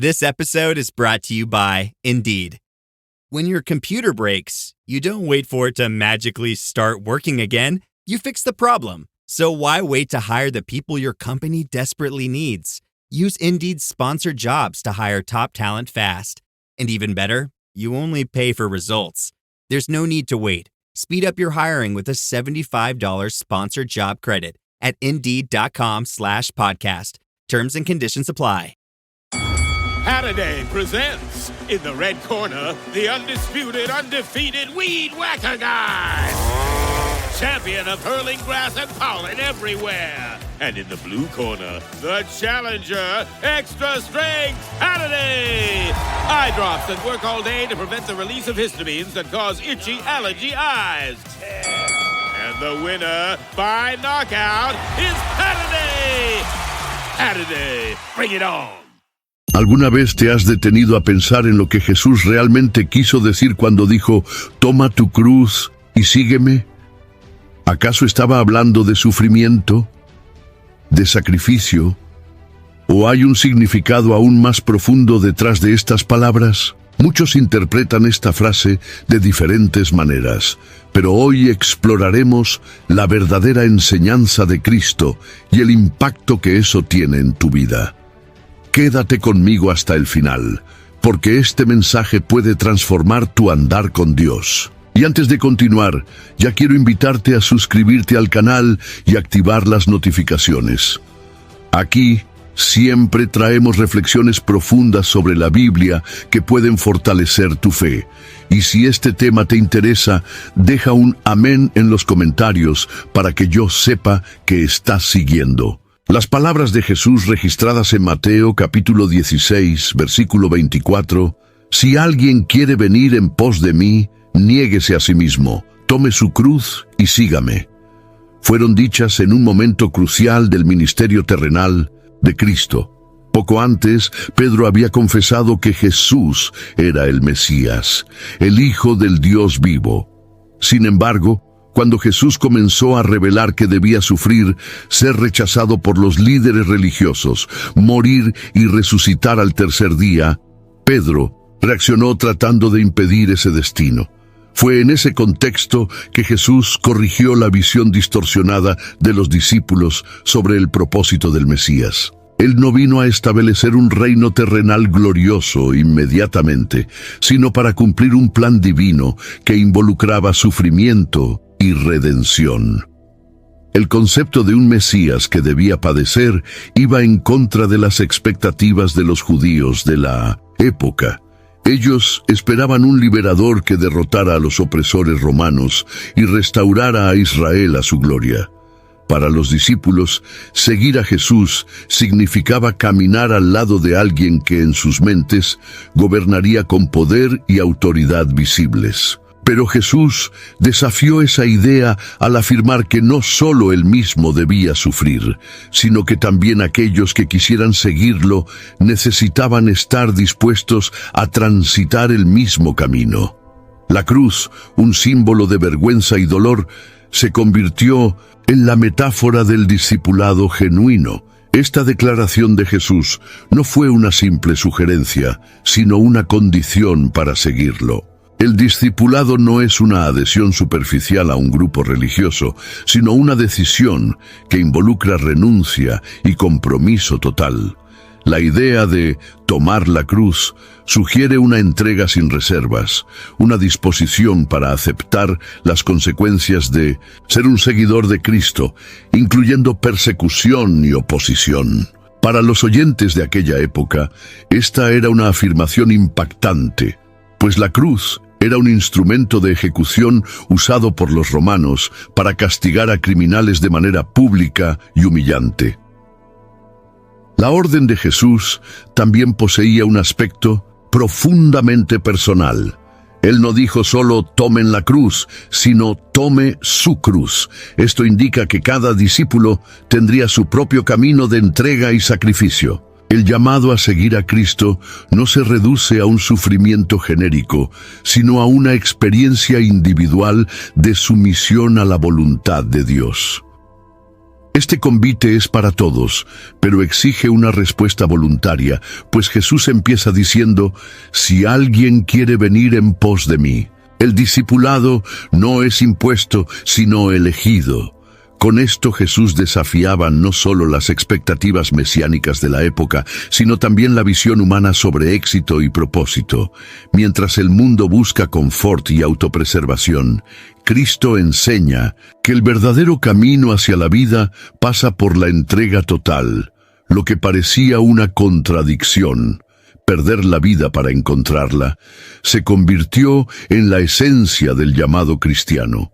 This episode is brought to you by Indeed. When your computer breaks, you don't wait for it to magically start working again. You fix the problem. So why wait to hire the people your company desperately needs? Use Indeed's sponsored jobs to hire top talent fast. And even better, you only pay for results. There's no need to wait. Speed up your hiring with a $75 sponsored job credit at Indeed.com/podcast. Terms and conditions apply. Halliday presents, in the red corner, the undisputed, undefeated Weed Whacker Guy. Champion of hurling grass and pollen everywhere. And in the blue corner, the challenger, extra strength Halliday. Eye drops that work all day to prevent the release of histamines that cause itchy allergy eyes. And the winner by knockout is Halliday. Halliday, bring it on. ¿Alguna vez te has detenido a pensar en lo que Jesús realmente quiso decir cuando dijo, toma tu cruz y sígueme? ¿Acaso estaba hablando de sufrimiento, de sacrificio, o hay un significado aún más profundo detrás de estas palabras? Muchos interpretan esta frase de diferentes maneras, pero hoy exploraremos la verdadera enseñanza de Cristo y el impacto que eso tiene en tu vida. Quédate conmigo hasta el final, porque este mensaje puede transformar tu andar con Dios. Y antes de continuar, ya quiero invitarte a suscribirte al canal y activar las notificaciones. Aquí siempre traemos reflexiones profundas sobre la Biblia que pueden fortalecer tu fe. Y si este tema te interesa, deja un amén en los comentarios para que yo sepa que estás siguiendo. Las palabras de Jesús registradas en Mateo capítulo 16, versículo 24, «Si alguien quiere venir en pos de mí, niéguese a sí mismo, tome su cruz y sígame», fueron dichas en un momento crucial del ministerio terrenal de Cristo. Poco antes, Pedro había confesado que Jesús era el Mesías, el Hijo del Dios vivo. Sin embargo, cuando Jesús comenzó a revelar que debía sufrir, ser rechazado por los líderes religiosos, morir y resucitar al tercer día, Pedro reaccionó tratando de impedir ese destino. Fue en ese contexto que Jesús corrigió la visión distorsionada de los discípulos sobre el propósito del Mesías. Él no vino a establecer un reino terrenal glorioso inmediatamente, sino para cumplir un plan divino que involucraba sufrimiento y redención. El concepto de un Mesías que debía padecer iba en contra de las expectativas de los judíos de la época. Ellos esperaban un liberador que derrotara a los opresores romanos y restaurara a Israel a su gloria. Para los discípulos, seguir a Jesús significaba caminar al lado de alguien que en sus mentes gobernaría con poder y autoridad visibles. Pero Jesús desafió esa idea al afirmar que no solo él mismo debía sufrir, sino que también aquellos que quisieran seguirlo necesitaban estar dispuestos a transitar el mismo camino. La cruz, un símbolo de vergüenza y dolor, se convirtió en la metáfora del discipulado genuino. Esta declaración de Jesús no fue una simple sugerencia, sino una condición para seguirlo. El discipulado no es una adhesión superficial a un grupo religioso, sino una decisión que involucra renuncia y compromiso total. La idea de tomar la cruz sugiere una entrega sin reservas, una disposición para aceptar las consecuencias de ser un seguidor de Cristo, incluyendo persecución y oposición. Para los oyentes de aquella época, esta era una afirmación impactante, pues la cruz era un instrumento de ejecución usado por los romanos para castigar a criminales de manera pública y humillante. La orden de Jesús también poseía un aspecto profundamente personal. Él no dijo solo tomen la cruz, sino tome su cruz. Esto indica que cada discípulo tendría su propio camino de entrega y sacrificio. El llamado a seguir a Cristo no se reduce a un sufrimiento genérico, sino a una experiencia individual de sumisión a la voluntad de Dios. Este convite es para todos, pero exige una respuesta voluntaria, pues Jesús empieza diciendo: si alguien quiere venir en pos de mí. El discipulado no es impuesto, sino elegido. Con esto Jesús desafiaba no solo las expectativas mesiánicas de la época, sino también la visión humana sobre éxito y propósito. Mientras el mundo busca confort y autopreservación, Cristo enseña que el verdadero camino hacia la vida pasa por la entrega total, lo que parecía una contradicción. Perder la vida para encontrarla, se convirtió en la esencia del llamado cristiano.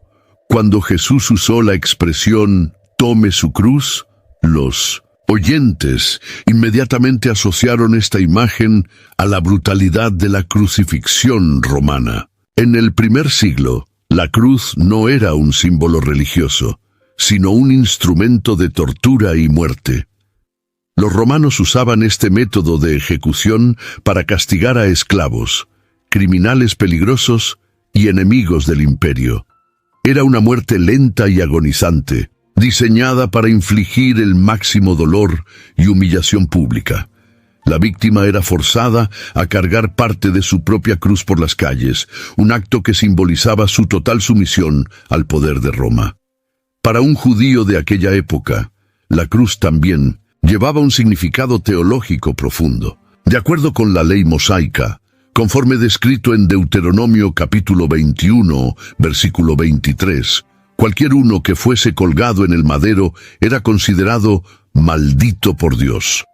Cuando Jesús usó la expresión «tome su cruz», los oyentes inmediatamente asociaron esta imagen a la brutalidad de la crucifixión romana. En el primer siglo, la cruz no era un símbolo religioso, sino un instrumento de tortura y muerte. Los romanos usaban este método de ejecución para castigar a esclavos, criminales peligrosos y enemigos del imperio. Era una muerte lenta y agonizante, diseñada para infligir el máximo dolor y humillación pública. La víctima era forzada a cargar parte de su propia cruz por las calles, un acto que simbolizaba su total sumisión al poder de Roma. Para un judío de aquella época, la cruz también llevaba un significado teológico profundo. De acuerdo con la ley mosaica, conforme descrito en Deuteronomio capítulo 21, versículo 23, cualquier uno que fuese colgado en el madero era considerado maldito por Dios.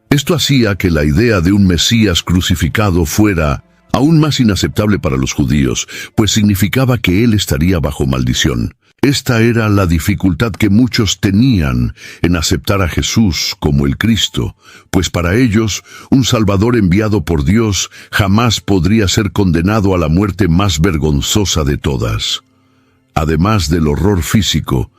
Esto hacía que la idea de un Mesías crucificado fuera aún más inaceptable para los judíos, pues significaba que él estaría bajo maldición. Esta era la dificultad que muchos tenían en aceptar a Jesús como el Cristo, pues para ellos, un Salvador enviado por Dios jamás podría ser condenado a la muerte más vergonzosa de todas. Además del horror físico,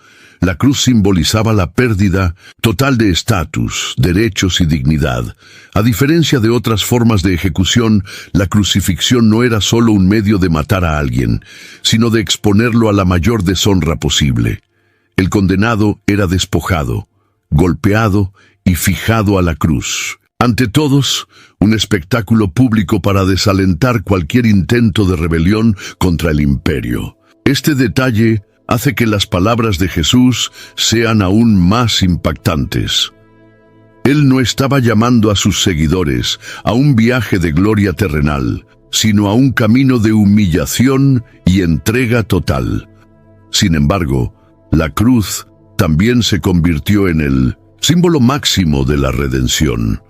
la cruz simbolizaba la pérdida total de estatus, derechos y dignidad. A diferencia de otras formas de ejecución, la crucifixión no era solo un medio de matar a alguien, sino de exponerlo a la mayor deshonra posible. El condenado era despojado, golpeado y fijado a la cruz. Ante todos, un espectáculo público para desalentar cualquier intento de rebelión contra el imperio. Este detalle hace que las palabras de Jesús sean aún más impactantes. Él no estaba llamando a sus seguidores a un viaje de gloria terrenal, sino a un camino de humillación y entrega total. Sin embargo, la cruz también se convirtió en el símbolo máximo de la redención.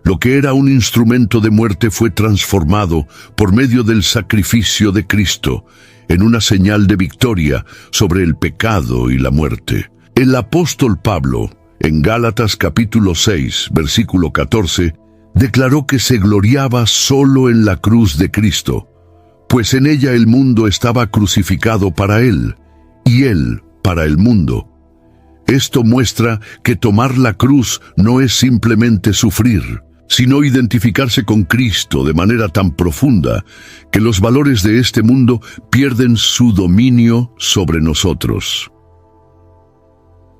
Lo que era un instrumento de muerte fue transformado por medio del sacrificio de Cristo en una señal de victoria sobre el pecado y la muerte. El apóstol Pablo, en Gálatas capítulo 6, versículo 14, declaró que se gloriaba solo en la cruz de Cristo, pues en ella el mundo estaba crucificado para él, y él para el mundo. Esto muestra que tomar la cruz no es simplemente sufrir, sino identificarse con Cristo de manera tan profunda que los valores de este mundo pierden su dominio sobre nosotros.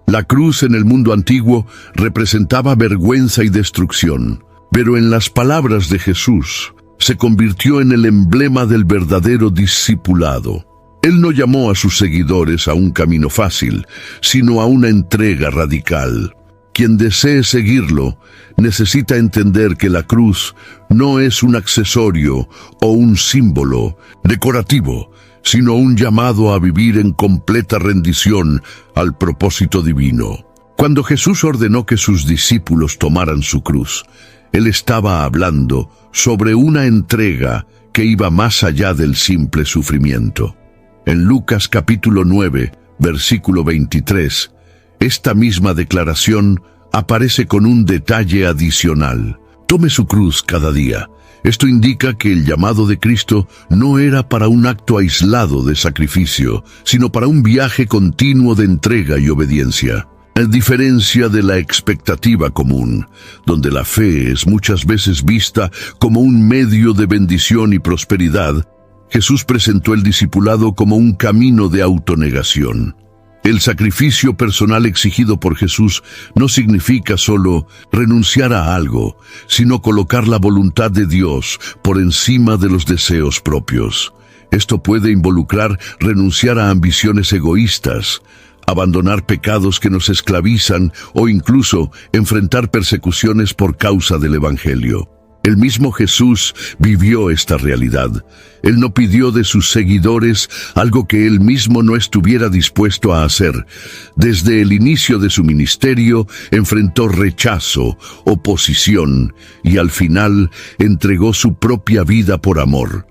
La cruz en el mundo antiguo representaba vergüenza y destrucción, pero en las palabras de Jesús se convirtió en el emblema del verdadero discipulado. Él no llamó a sus seguidores a un camino fácil, sino a una entrega radical. Quien desee seguirlo necesita entender que la cruz no es un accesorio o un símbolo decorativo, sino un llamado a vivir en completa rendición al propósito divino. Cuando Jesús ordenó que sus discípulos tomaran su cruz, Él estaba hablando sobre una entrega que iba más allá del simple sufrimiento. En Lucas capítulo 9, versículo 23, esta misma declaración aparece con un detalle adicional. Tome su cruz cada día. Esto indica que el llamado de Cristo no era para un acto aislado de sacrificio, sino para un viaje continuo de entrega y obediencia. A diferencia de la expectativa común, donde la fe es muchas veces vista como un medio de bendición y prosperidad, Jesús presentó el discipulado como un camino de autonegación. El sacrificio personal exigido por Jesús no significa solo renunciar a algo, sino colocar la voluntad de Dios por encima de los deseos propios. Esto puede involucrar renunciar a ambiciones egoístas, abandonar pecados que nos esclavizan o incluso enfrentar persecuciones por causa del Evangelio. El mismo Jesús vivió esta realidad. Él no pidió de sus seguidores algo que él mismo no estuviera dispuesto a hacer. Desde el inicio de su ministerio enfrentó rechazo, oposición y al final entregó su propia vida por amor.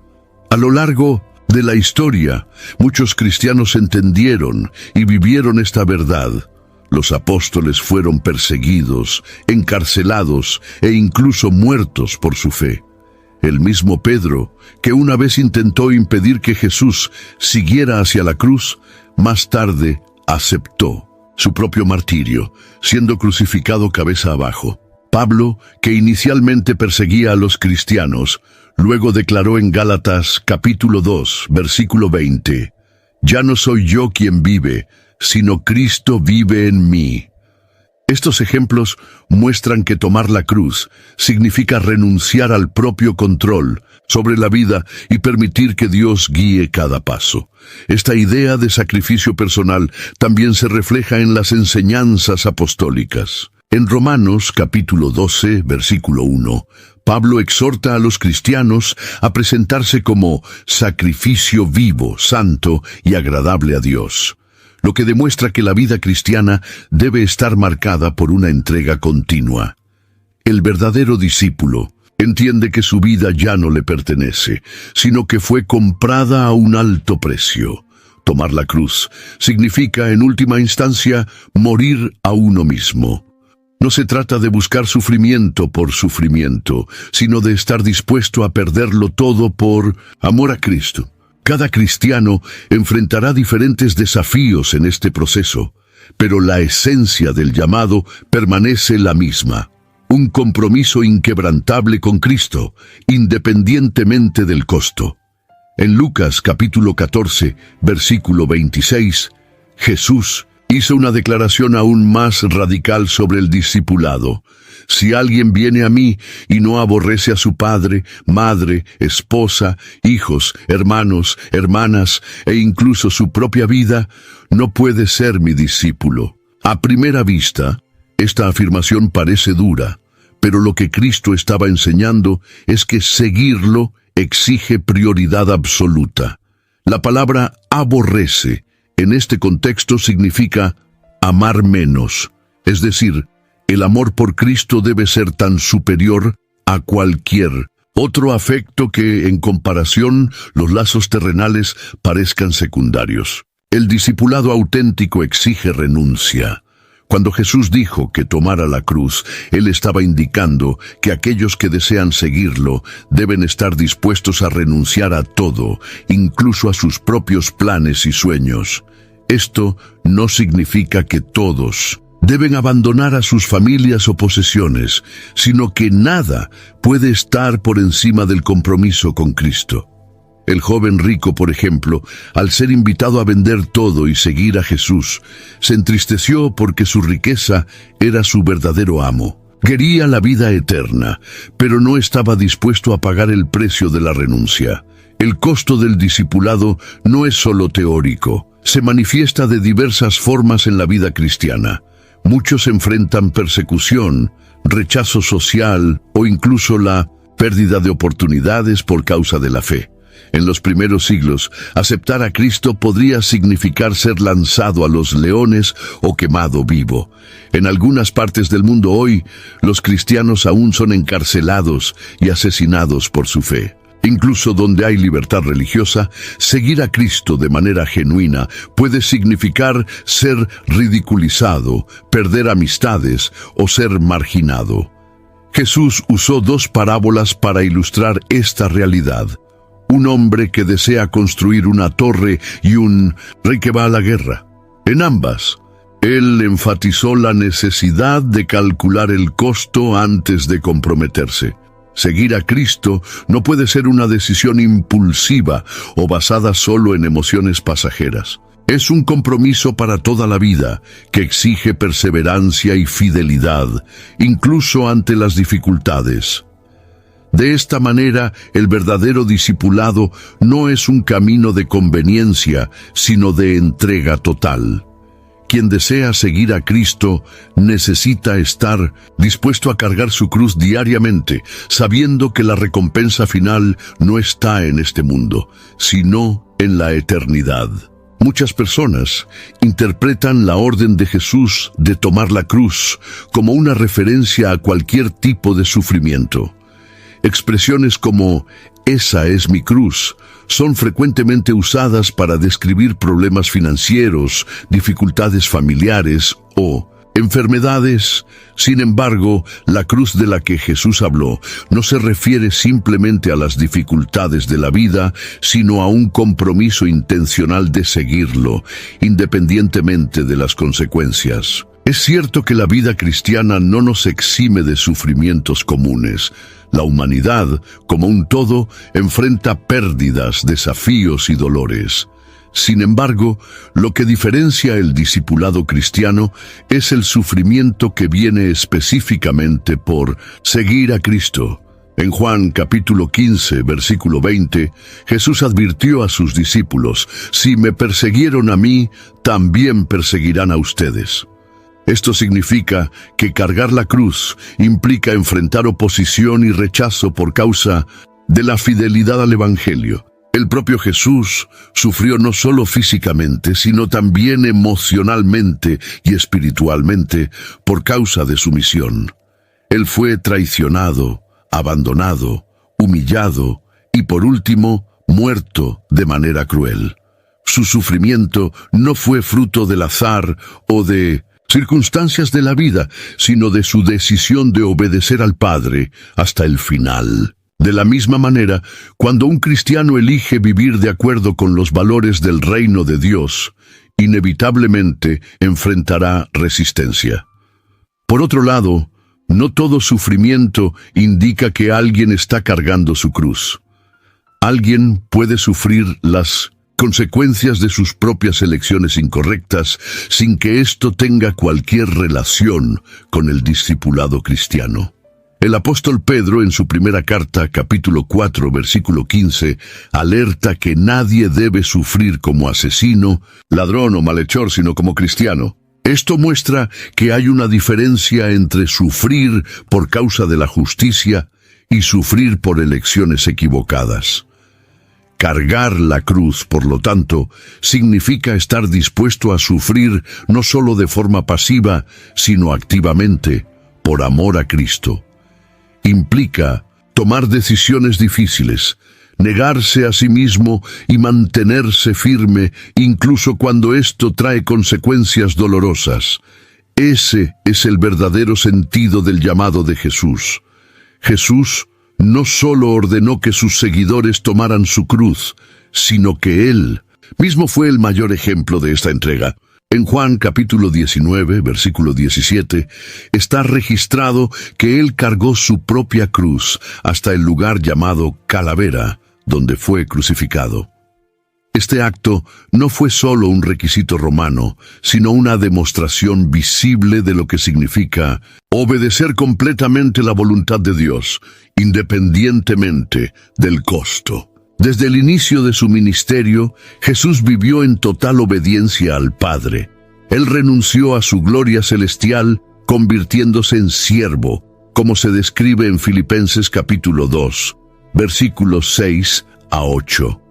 A lo largo de la historia, muchos cristianos entendieron y vivieron esta verdad. Los apóstoles fueron perseguidos, encarcelados e incluso muertos por su fe. El mismo Pedro, que una vez intentó impedir que Jesús siguiera hacia la cruz, más tarde aceptó su propio martirio, siendo crucificado cabeza abajo. Pablo, que inicialmente perseguía a los cristianos, luego declaró en Gálatas capítulo 2, versículo 20, «Ya no soy yo quien vive, sino Cristo vive en mí». Estos ejemplos muestran que tomar la cruz significa renunciar al propio control sobre la vida y permitir que Dios guíe cada paso. Esta idea de sacrificio personal también se refleja en las enseñanzas apostólicas. En Romanos capítulo 12, versículo 1, Pablo exhorta a los cristianos a presentarse como sacrificio vivo, santo y agradable a Dios, lo que demuestra que la vida cristiana debe estar marcada por una entrega continua. El verdadero discípulo entiende que su vida ya no le pertenece, sino que fue comprada a un alto precio. Tomar la cruz significa, en última instancia, morir a uno mismo. No se trata de buscar sufrimiento por sufrimiento, sino de estar dispuesto a perderlo todo por amor a Cristo. Cada cristiano enfrentará diferentes desafíos en este proceso, pero la esencia del llamado permanece la misma: un compromiso inquebrantable con Cristo, independientemente del costo. En Lucas capítulo 14, versículo 26, Jesús hizo una declaración aún más radical sobre el discipulado. «Si alguien viene a mí y no aborrece a su padre, madre, esposa, hijos, hermanos, hermanas e incluso su propia vida, no puede ser mi discípulo». A primera vista, esta afirmación parece dura, pero lo que Cristo estaba enseñando es que seguirlo exige prioridad absoluta. La palabra aborrece en este contexto significa amar menos, es decir, el amor por Cristo debe ser tan superior a cualquier otro afecto que, en comparación, los lazos terrenales parezcan secundarios. El discipulado auténtico exige renuncia. Cuando Jesús dijo que tomara la cruz, Él estaba indicando que aquellos que desean seguirlo deben estar dispuestos a renunciar a todo, incluso a sus propios planes y sueños. Esto no significa que todos deben abandonar a sus familias o posesiones, sino que nada puede estar por encima del compromiso con Cristo. El joven rico, por ejemplo, al ser invitado a vender todo y seguir a Jesús, se entristeció porque su riqueza era su verdadero amo. Quería la vida eterna, pero no estaba dispuesto a pagar el precio de la renuncia. El costo del discipulado no es solo teórico, se manifiesta de diversas formas en la vida cristiana. Muchos enfrentan persecución, rechazo social o incluso la pérdida de oportunidades por causa de la fe. En los primeros siglos, aceptar a Cristo podría significar ser lanzado a los leones o quemado vivo. En algunas partes del mundo hoy, los cristianos aún son encarcelados y asesinados por su fe. Incluso donde hay libertad religiosa, seguir a Cristo de manera genuina puede significar ser ridiculizado, perder amistades o ser marginado. Jesús usó dos parábolas para ilustrar esta realidad. Un hombre que desea construir una torre y un rey que va a la guerra. En ambas, él enfatizó la necesidad de calcular el costo antes de comprometerse. Seguir a Cristo no puede ser una decisión impulsiva o basada solo en emociones pasajeras. Es un compromiso para toda la vida, que exige perseverancia y fidelidad, incluso ante las dificultades. De esta manera, el verdadero discipulado no es un camino de conveniencia, sino de entrega total. Quien desea seguir a Cristo necesita estar dispuesto a cargar su cruz diariamente, sabiendo que la recompensa final no está en este mundo, sino en la eternidad. Muchas personas interpretan la orden de Jesús de tomar la cruz como una referencia a cualquier tipo de sufrimiento. Expresiones como «esa es mi cruz» son frecuentemente usadas para describir problemas financieros, dificultades familiares o enfermedades. Sin embargo, la cruz de la que Jesús habló no se refiere simplemente a las dificultades de la vida, sino a un compromiso intencional de seguirlo, independientemente de las consecuencias. Es cierto que la vida cristiana no nos exime de sufrimientos comunes. La humanidad, como un todo, enfrenta pérdidas, desafíos y dolores. Sin embargo, lo que diferencia el discipulado cristiano es el sufrimiento que viene específicamente por seguir a Cristo. En Juan capítulo 15, versículo 20, Jesús advirtió a sus discípulos: «Si me persiguieron a mí, también perseguirán a ustedes». Esto significa que cargar la cruz implica enfrentar oposición y rechazo por causa de la fidelidad al Evangelio. El propio Jesús sufrió no solo físicamente, sino también emocionalmente y espiritualmente por causa de su misión. Él fue traicionado, abandonado, humillado y, por último, muerto de manera cruel. Su sufrimiento no fue fruto del azar o de circunstancias de la vida, sino de su decisión de obedecer al Padre hasta el final. De la misma manera, cuando un cristiano elige vivir de acuerdo con los valores del reino de Dios, inevitablemente enfrentará resistencia. Por otro lado, no todo sufrimiento indica que alguien está cargando su cruz. Alguien puede sufrir las consecuencias de sus propias elecciones incorrectas sin que esto tenga cualquier relación con el discipulado cristiano. El apóstol Pedro, en su primera carta, capítulo 4, versículo 15, alerta que nadie debe sufrir como asesino, ladrón o malhechor, sino como cristiano. Esto muestra que hay una diferencia entre sufrir por causa de la justicia y sufrir por elecciones equivocadas. Cargar la cruz, por lo tanto, significa estar dispuesto a sufrir no solo de forma pasiva, sino activamente, por amor a Cristo. Implica tomar decisiones difíciles, negarse a sí mismo y mantenerse firme, incluso cuando esto trae consecuencias dolorosas. Ese es el verdadero sentido del llamado de Jesús. Jesús no solo ordenó que sus seguidores tomaran su cruz, sino que Él mismo fue el mayor ejemplo de esta entrega. En Juan capítulo 19, versículo 17, está registrado que Él cargó su propia cruz hasta el lugar llamado Calavera, donde fue crucificado. Este acto no fue solo un requisito romano, sino una demostración visible de lo que significa obedecer completamente la voluntad de Dios, independientemente del costo. Desde el inicio de su ministerio, Jesús vivió en total obediencia al Padre. Él renunció a su gloria celestial, convirtiéndose en siervo, como se describe en Filipenses capítulo 2, versículos 6 a 8.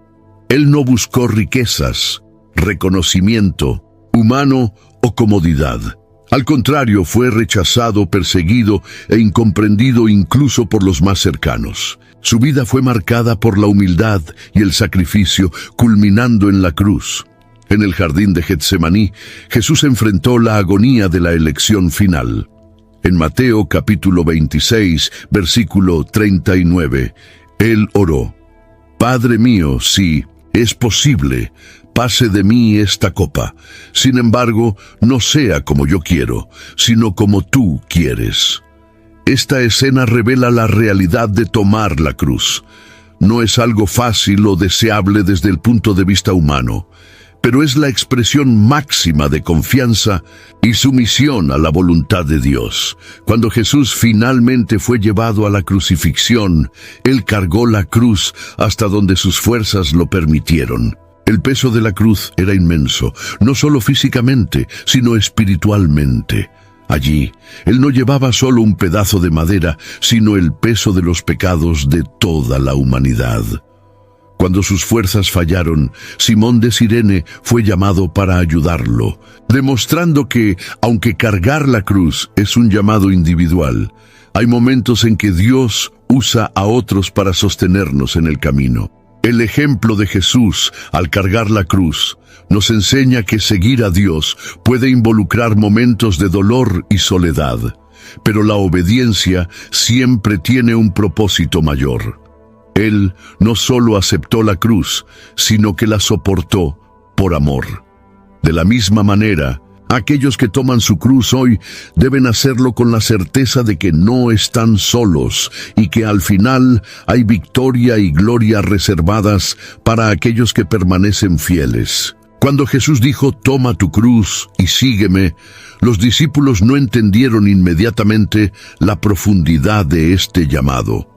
Él no buscó riquezas, reconocimiento humano o comodidad. Al contrario, fue rechazado, perseguido e incomprendido incluso por los más cercanos. Su vida fue marcada por la humildad y el sacrificio, culminando en la cruz. En el jardín de Getsemaní, Jesús enfrentó la agonía de la elección final. En Mateo capítulo 26, versículo 39, Él oró: «Padre mío, si es posible, pase de mí esta copa. Sin embargo, no sea como yo quiero, sino como tú quieres». Esta escena revela la realidad de tomar la cruz. No es algo fácil o deseable desde el punto de vista humano, pero es la expresión máxima de confianza y sumisión a la voluntad de Dios. Cuando Jesús finalmente fue llevado a la crucifixión, Él cargó la cruz hasta donde sus fuerzas lo permitieron. El peso de la cruz era inmenso, no solo físicamente, sino espiritualmente. Allí, Él no llevaba solo un pedazo de madera, sino el peso de los pecados de toda la humanidad. Cuando sus fuerzas fallaron, Simón de Cirene fue llamado para ayudarlo, demostrando que, aunque cargar la cruz es un llamado individual, hay momentos en que Dios usa a otros para sostenernos en el camino. El ejemplo de Jesús al cargar la cruz nos enseña que seguir a Dios puede involucrar momentos de dolor y soledad, pero la obediencia siempre tiene un propósito mayor. Él no solo aceptó la cruz, sino que la soportó por amor. De la misma manera, aquellos que toman su cruz hoy deben hacerlo con la certeza de que no están solos y que al final hay victoria y gloria reservadas para aquellos que permanecen fieles. Cuando Jesús dijo, «Toma tu cruz y sígueme», los discípulos no entendieron inmediatamente la profundidad de este llamado.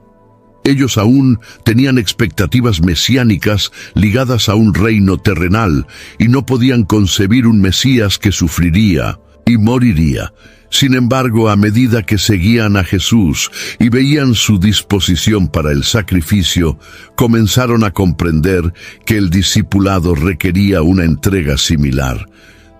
Ellos aún tenían expectativas mesiánicas ligadas a un reino terrenal y no podían concebir un Mesías que sufriría y moriría. Sin embargo, a medida que seguían a Jesús y veían su disposición para el sacrificio, comenzaron a comprender que el discipulado requería una entrega similar.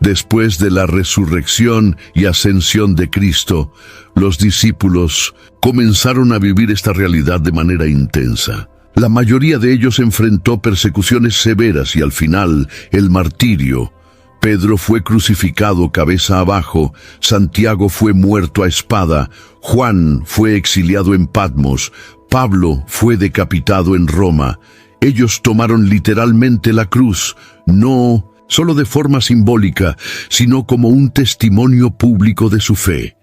Después de la resurrección y ascensión de Cristo, los discípulos comenzaron a vivir esta realidad de manera intensa. La mayoría de ellos enfrentó persecuciones severas y al final el martirio. Pedro fue crucificado cabeza abajo, Santiago fue muerto a espada, Juan fue exiliado en Patmos, Pablo fue decapitado en Roma. Ellos tomaron literalmente la cruz, no solo de forma simbólica, sino como un testimonio público de su fe.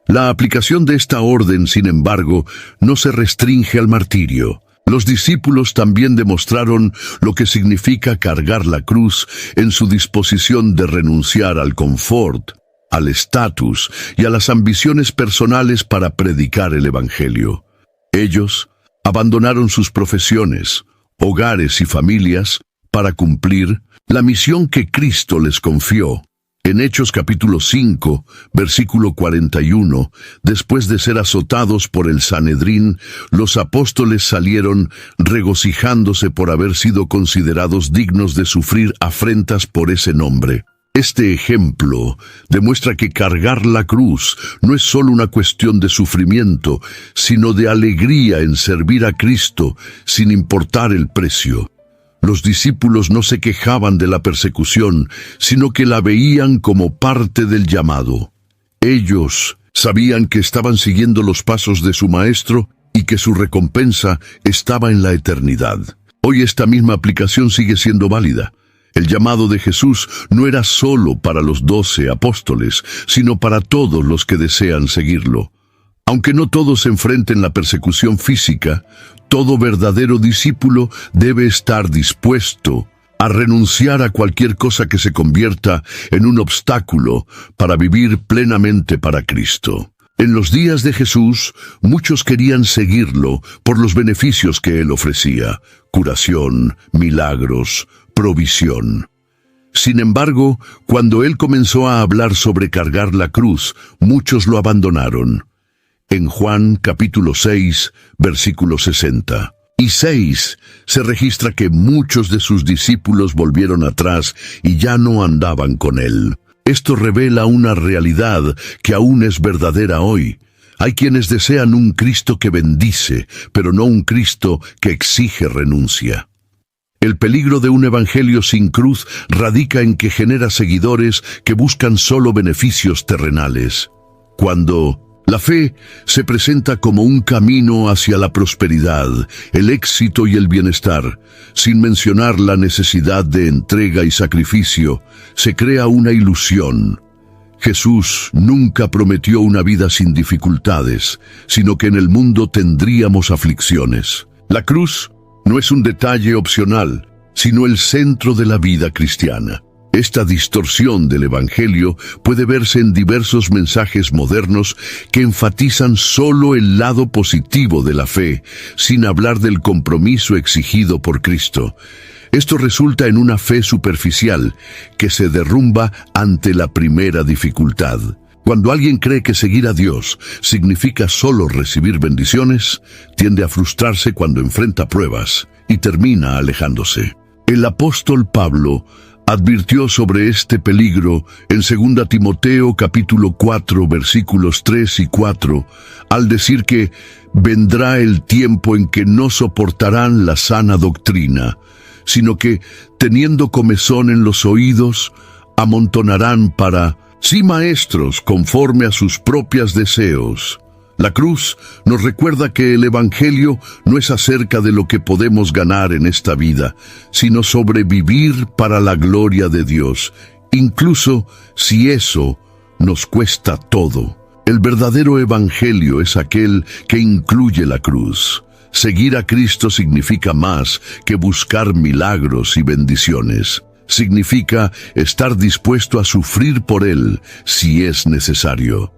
La aplicación de esta orden, sin embargo, no se restringe al martirio. Los discípulos también demostraron lo que significa cargar la cruz en su disposición de renunciar al confort, al estatus y a las ambiciones personales para predicar el Evangelio. Ellos abandonaron sus profesiones, hogares y familias para cumplir la misión que Cristo les confió. En Hechos capítulo 5, versículo 41, después de ser azotados por el Sanedrín, los apóstoles salieron regocijándose por haber sido considerados dignos de sufrir afrentas por ese nombre. Este ejemplo demuestra que cargar la cruz no es solo una cuestión de sufrimiento, sino de alegría en servir a Cristo sin importar el precio. Los discípulos no se quejaban de la persecución, sino que la veían como parte del llamado. Ellos sabían que estaban siguiendo los pasos de su Maestro y que su recompensa estaba en la eternidad. Hoy esta misma aplicación sigue siendo válida. El llamado de Jesús no era solo para los 12 apóstoles, sino para todos los que desean seguirlo. Aunque no todos enfrenten la persecución física, todo verdadero discípulo debe estar dispuesto a renunciar a cualquier cosa que se convierta en un obstáculo para vivir plenamente para Cristo. En los días de Jesús, muchos querían seguirlo por los beneficios que Él ofrecía: curación, milagros, provisión. Sin embargo, cuando Él comenzó a hablar sobre cargar la cruz, muchos lo abandonaron. En Juan capítulo 6, versículo 60 y 6, se registra que muchos de sus discípulos volvieron atrás y ya no andaban con Él. Esto revela una realidad que aún es verdadera hoy. Hay quienes desean un Cristo que bendice, pero no un Cristo que exige renuncia. El peligro de un evangelio sin cruz radica en que genera seguidores que buscan solo beneficios terrenales. Cuando la fe se presenta como un camino hacia la prosperidad, el éxito y el bienestar, sin mencionar la necesidad de entrega y sacrificio, se crea una ilusión. Jesús nunca prometió una vida sin dificultades, sino que en el mundo tendríamos aflicciones. La cruz no es un detalle opcional, sino el centro de la vida cristiana. Esta distorsión del Evangelio puede verse en diversos mensajes modernos que enfatizan solo el lado positivo de la fe, sin hablar del compromiso exigido por Cristo. Esto resulta en una fe superficial que se derrumba ante la primera dificultad. Cuando alguien cree que seguir a Dios significa solo recibir bendiciones, tiende a frustrarse cuando enfrenta pruebas y termina alejándose. El apóstol Pablo advirtió sobre este peligro en 2 Timoteo capítulo 4 versículos 3 y 4, al decir que vendrá el tiempo en que no soportarán la sana doctrina, sino que, teniendo comezón en los oídos, amontonarán para sí maestros conforme a sus propios deseos. La cruz nos recuerda que el Evangelio no es acerca de lo que podemos ganar en esta vida, sino sobrevivir para la gloria de Dios, incluso si eso nos cuesta todo. El verdadero Evangelio es aquel que incluye la cruz. Seguir a Cristo significa más que buscar milagros y bendiciones. Significa estar dispuesto a sufrir por Él si es necesario.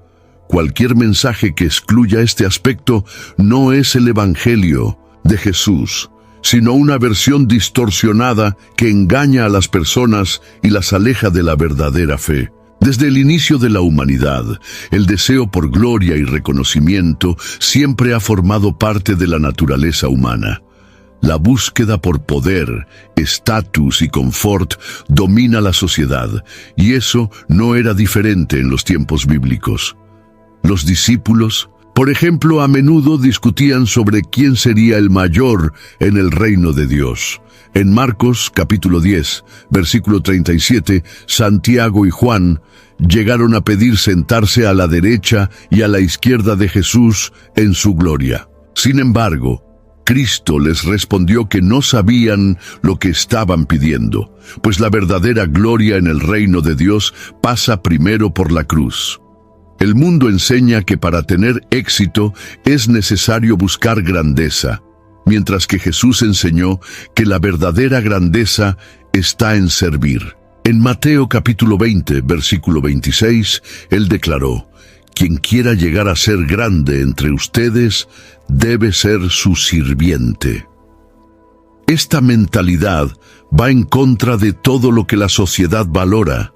Cualquier mensaje que excluya este aspecto no es el Evangelio de Jesús, sino una versión distorsionada que engaña a las personas y las aleja de la verdadera fe. Desde el inicio de la humanidad, el deseo por gloria y reconocimiento siempre ha formado parte de la naturaleza humana. La búsqueda por poder, estatus y confort domina la sociedad, y eso no era diferente en los tiempos bíblicos. Los discípulos, por ejemplo, a menudo discutían sobre quién sería el mayor en el reino de Dios. En Marcos capítulo 10, versículo 37, Santiago y Juan llegaron a pedir sentarse a la derecha y a la izquierda de Jesús en su gloria. Sin embargo, Cristo les respondió que no sabían lo que estaban pidiendo, pues la verdadera gloria en el reino de Dios pasa primero por la cruz. El mundo enseña que para tener éxito es necesario buscar grandeza, mientras que Jesús enseñó que la verdadera grandeza está en servir. En Mateo capítulo 20, versículo 26, Él declaró: «Quien quiera llegar a ser grande entre ustedes, debe ser su sirviente». Esta mentalidad va en contra de todo lo que la sociedad valora.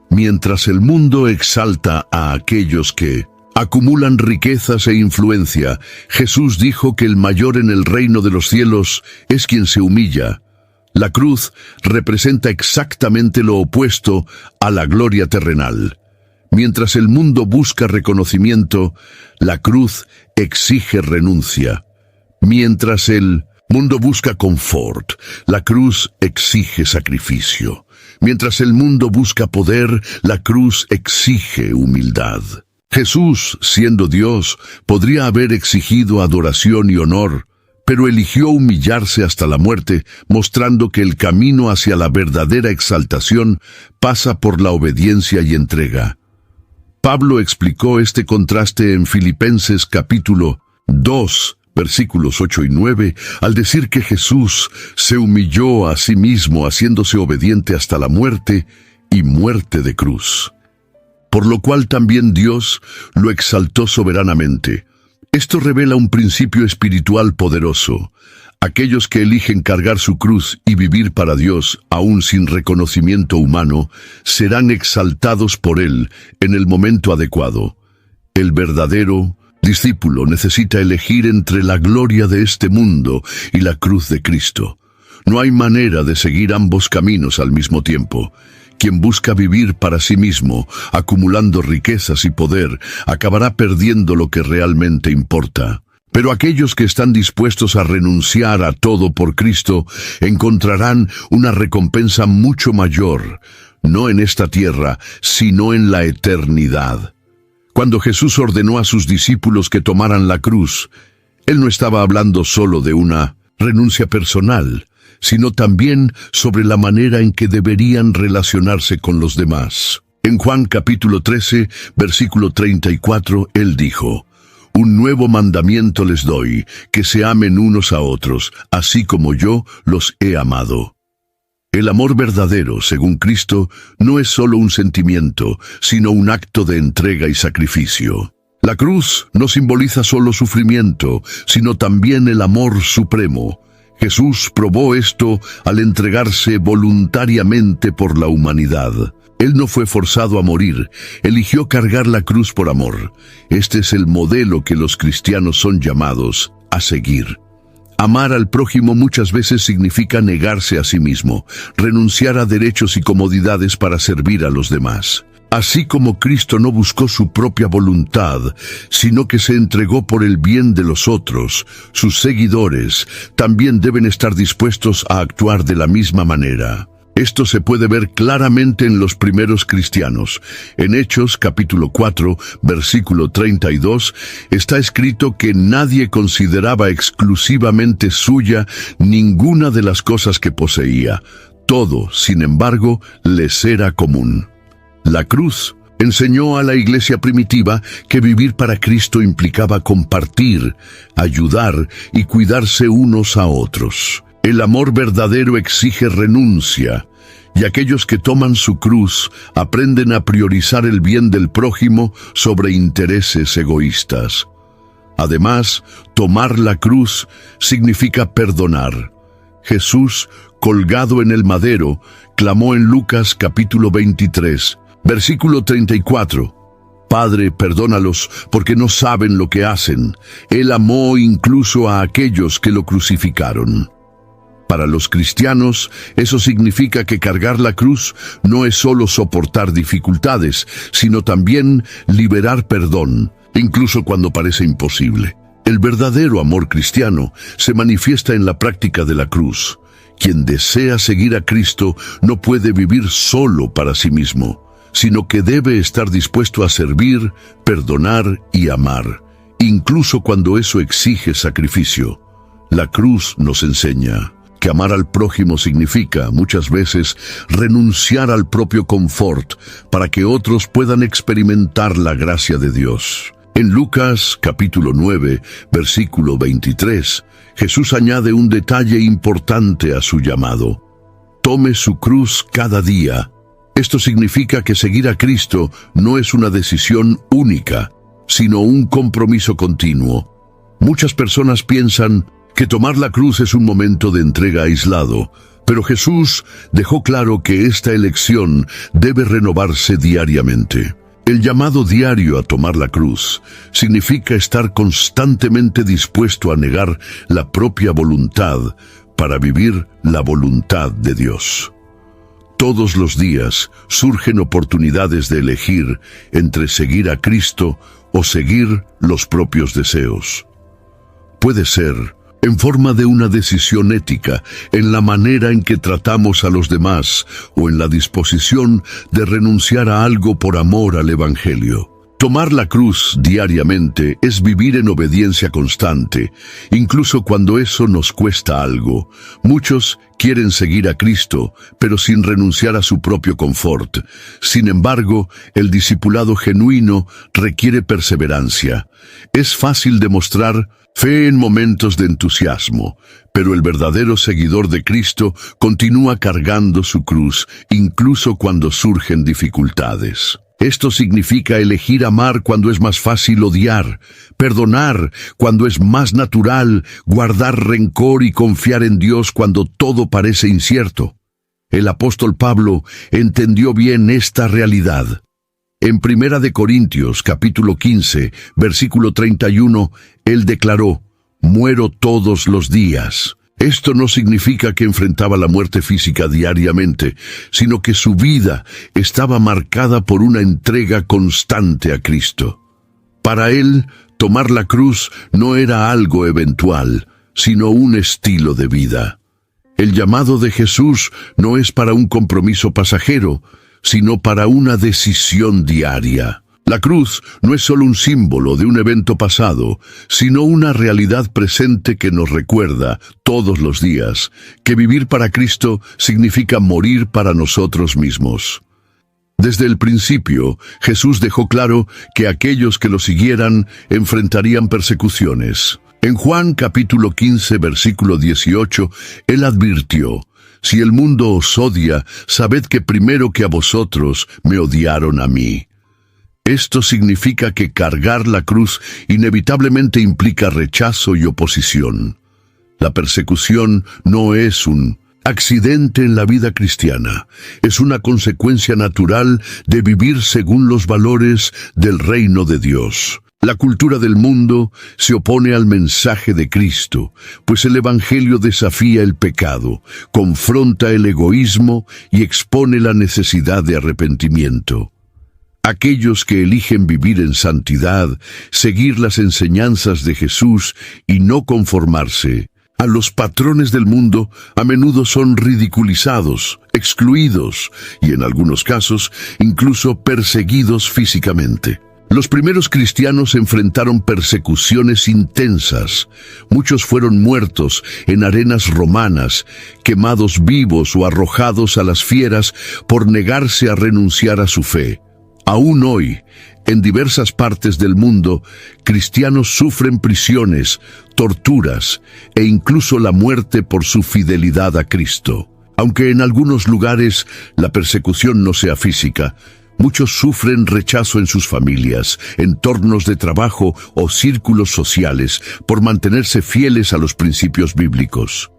Mientras el mundo exalta a aquellos que acumulan riquezas e influencia, Jesús dijo que el mayor en el reino de los cielos es quien se humilla. La cruz representa exactamente lo opuesto a la gloria terrenal. Mientras el mundo busca reconocimiento, la cruz exige renuncia. Mientras el mundo busca confort, la cruz exige sacrificio. Mientras el mundo busca poder, la cruz exige humildad. Jesús, siendo Dios, podría haber exigido adoración y honor, pero eligió humillarse hasta la muerte, mostrando que el camino hacia la verdadera exaltación pasa por la obediencia y entrega. Pablo explicó este contraste en Filipenses capítulo 2, versículos 8 y 9, al decir que Jesús se humilló a sí mismo haciéndose obediente hasta la muerte y muerte de cruz. Por lo cual también Dios lo exaltó soberanamente. Esto revela un principio espiritual poderoso. Aquellos que eligen cargar su cruz y vivir para Dios, aún sin reconocimiento humano, serán exaltados por Él en el momento adecuado. El verdadero discípulo necesita elegir entre la gloria de este mundo y la cruz de Cristo. No hay manera de seguir ambos caminos al mismo tiempo. Quien busca vivir para sí mismo, acumulando riquezas y poder, acabará perdiendo lo que realmente importa. Pero aquellos que están dispuestos a renunciar a todo por Cristo encontrarán una recompensa mucho mayor, no en esta tierra, sino en la eternidad. Cuando Jesús ordenó a sus discípulos que tomaran la cruz, Él no estaba hablando solo de una renuncia personal, sino también sobre la manera en que deberían relacionarse con los demás. En Juan capítulo 13, versículo 34, Él dijo: «Un nuevo mandamiento les doy, que se amen unos a otros, así como yo los he amado». El amor verdadero, según Cristo, no es solo un sentimiento, sino un acto de entrega y sacrificio. La cruz no simboliza solo sufrimiento, sino también el amor supremo. Jesús probó esto al entregarse voluntariamente por la humanidad. Él no fue forzado a morir, eligió cargar la cruz por amor. Este es el modelo que los cristianos son llamados a seguir. Amar al prójimo muchas veces significa negarse a sí mismo, renunciar a derechos y comodidades para servir a los demás. Así como Cristo no buscó su propia voluntad, sino que se entregó por el bien de los otros, sus seguidores también deben estar dispuestos a actuar de la misma manera. Esto se puede ver claramente en los primeros cristianos. En Hechos capítulo 4, versículo 32, está escrito que nadie consideraba exclusivamente suya ninguna de las cosas que poseía. Todo, sin embargo, les era común. La cruz enseñó a la iglesia primitiva que vivir para Cristo implicaba compartir, ayudar y cuidarse unos a otros. El amor verdadero exige renuncia, y aquellos que toman su cruz aprenden a priorizar el bien del prójimo sobre intereses egoístas. Además, tomar la cruz significa perdonar. Jesús, colgado en el madero, clamó en Lucas capítulo 23, versículo 34. Padre, perdónalos, porque no saben lo que hacen. Él amó incluso a aquellos que lo crucificaron. Para los cristianos, eso significa que cargar la cruz no es solo soportar dificultades, sino también liberar perdón, incluso cuando parece imposible. El verdadero amor cristiano se manifiesta en la práctica de la cruz. Quien desea seguir a Cristo no puede vivir solo para sí mismo, sino que debe estar dispuesto a servir, perdonar y amar, incluso cuando eso exige sacrificio. La cruz nos enseña que amar al prójimo significa, muchas veces, renunciar al propio confort para que otros puedan experimentar la gracia de Dios. En Lucas capítulo 9, versículo 23, Jesús añade un detalle importante a su llamado. Tome su cruz cada día. Esto significa que seguir a Cristo no es una decisión única, sino un compromiso continuo. Muchas personas piensan que tomar la cruz es un momento de entrega aislado, pero Jesús dejó claro que esta elección debe renovarse diariamente. El llamado diario a tomar la cruz significa estar constantemente dispuesto a negar la propia voluntad para vivir la voluntad de Dios. Todos los días surgen oportunidades de elegir entre seguir a Cristo o seguir los propios deseos. Puede ser en forma de una decisión ética, en la manera en que tratamos a los demás o en la disposición de renunciar a algo por amor al Evangelio. Tomar la cruz diariamente es vivir en obediencia constante, incluso cuando eso nos cuesta algo. Muchos quieren seguir a Cristo, pero sin renunciar a su propio confort. Sin embargo, el discipulado genuino requiere perseverancia. Es fácil demostrar fe en momentos de entusiasmo, pero el verdadero seguidor de Cristo continúa cargando su cruz, incluso cuando surgen dificultades. Esto significa elegir amar cuando es más fácil odiar, perdonar cuando es más natural, guardar rencor y confiar en Dios cuando todo parece incierto. El apóstol Pablo entendió bien esta realidad. En 1 Corintios capítulo 15, versículo 31, él declaró: «Muero todos los días». Esto no significa que enfrentaba la muerte física diariamente, sino que su vida estaba marcada por una entrega constante a Cristo. Para él, tomar la cruz no era algo eventual, sino un estilo de vida. El llamado de Jesús no es para un compromiso pasajero, sino para una decisión diaria. La cruz no es solo un símbolo de un evento pasado, sino una realidad presente que nos recuerda todos los días que vivir para Cristo significa morir para nosotros mismos. Desde el principio, Jesús dejó claro que aquellos que lo siguieran enfrentarían persecuciones. En Juan capítulo 15, versículo 18, él advirtió: Si el mundo os odia, sabed que primero que a vosotros me odiaron a mí. Esto significa que cargar la cruz inevitablemente implica rechazo y oposición. La persecución no es un accidente en la vida cristiana, es una consecuencia natural de vivir según los valores del reino de Dios. La cultura del mundo se opone al mensaje de Cristo, pues el Evangelio desafía el pecado, confronta el egoísmo y expone la necesidad de arrepentimiento. Aquellos que eligen vivir en santidad, seguir las enseñanzas de Jesús y no conformarse a los patrones del mundo, a menudo son ridiculizados, excluidos y, en algunos casos, incluso perseguidos físicamente. Los primeros cristianos enfrentaron persecuciones intensas. Muchos fueron muertos en arenas romanas, quemados vivos o arrojados a las fieras por negarse a renunciar a su fe. Aún hoy, en diversas partes del mundo, cristianos sufren prisiones, torturas e incluso la muerte por su fidelidad a Cristo. Aunque en algunos lugares la persecución no sea física, muchos sufren rechazo en sus familias, entornos de trabajo o círculos sociales por mantenerse fieles a los principios bíblicos.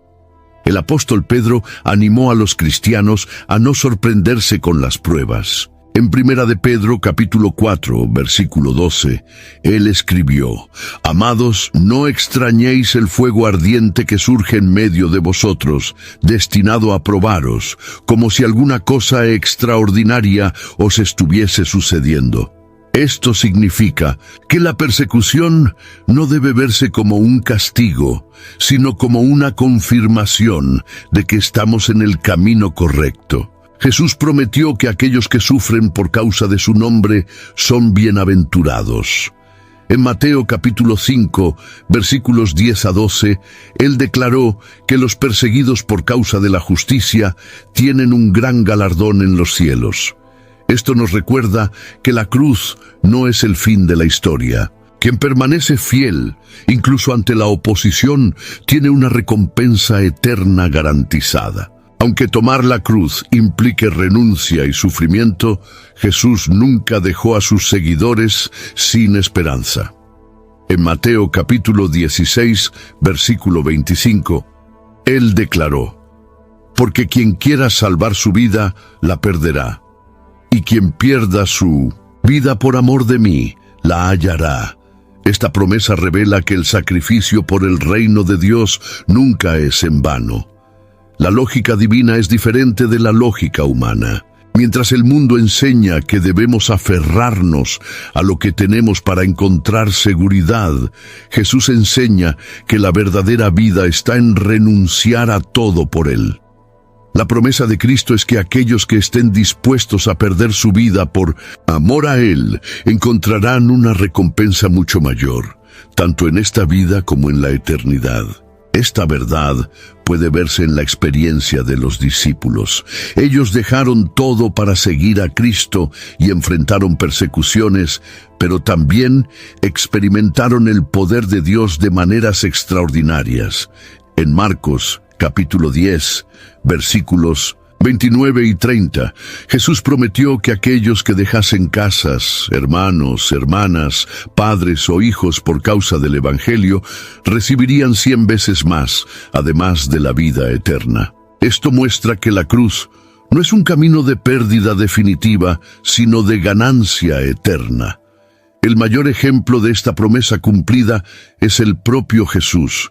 El apóstol Pedro animó a los cristianos a no sorprenderse con las pruebas. En 1 de Pedro, capítulo 4, versículo 12, él escribió: «Amados, no extrañéis el fuego ardiente que surge en medio de vosotros, destinado a probaros, como si alguna cosa extraordinaria os estuviese sucediendo». Esto significa que la persecución no debe verse como un castigo, sino como una confirmación de que estamos en el camino correcto. Jesús prometió que aquellos que sufren por causa de su nombre son bienaventurados. En Mateo capítulo 5, versículos 10 a 12, él declaró que los perseguidos por causa de la justicia tienen un gran galardón en los cielos. Esto nos recuerda que la cruz no es el fin de la historia. Quien permanece fiel, incluso ante la oposición, tiene una recompensa eterna garantizada. Aunque tomar la cruz implique renuncia y sufrimiento, Jesús nunca dejó a sus seguidores sin esperanza. En Mateo capítulo 16, versículo 25, él declaró: «Porque quien quiera salvar su vida, la perderá, y quien pierda su vida por amor de mí, la hallará». Esta promesa revela que el sacrificio por el reino de Dios nunca es en vano. La lógica divina es diferente de la lógica humana. Mientras el mundo enseña que debemos aferrarnos a lo que tenemos para encontrar seguridad, Jesús enseña que la verdadera vida está en renunciar a todo por Él. La promesa de Cristo es que aquellos que estén dispuestos a perder su vida por amor a Él encontrarán una recompensa mucho mayor, tanto en esta vida como en la eternidad. Esta verdad puede verse en la experiencia de los discípulos. Ellos dejaron todo para seguir a Cristo y enfrentaron persecuciones, pero también experimentaron el poder de Dios de maneras extraordinarias. En Marcos, capítulo 10, versículos 29 y 30, Jesús prometió que aquellos que dejasen casas, hermanos, hermanas, padres o hijos por causa del Evangelio, recibirían 100 veces más, además de la vida eterna. Esto muestra que la cruz no es un camino de pérdida definitiva, sino de ganancia eterna. El mayor ejemplo de esta promesa cumplida es el propio Jesús.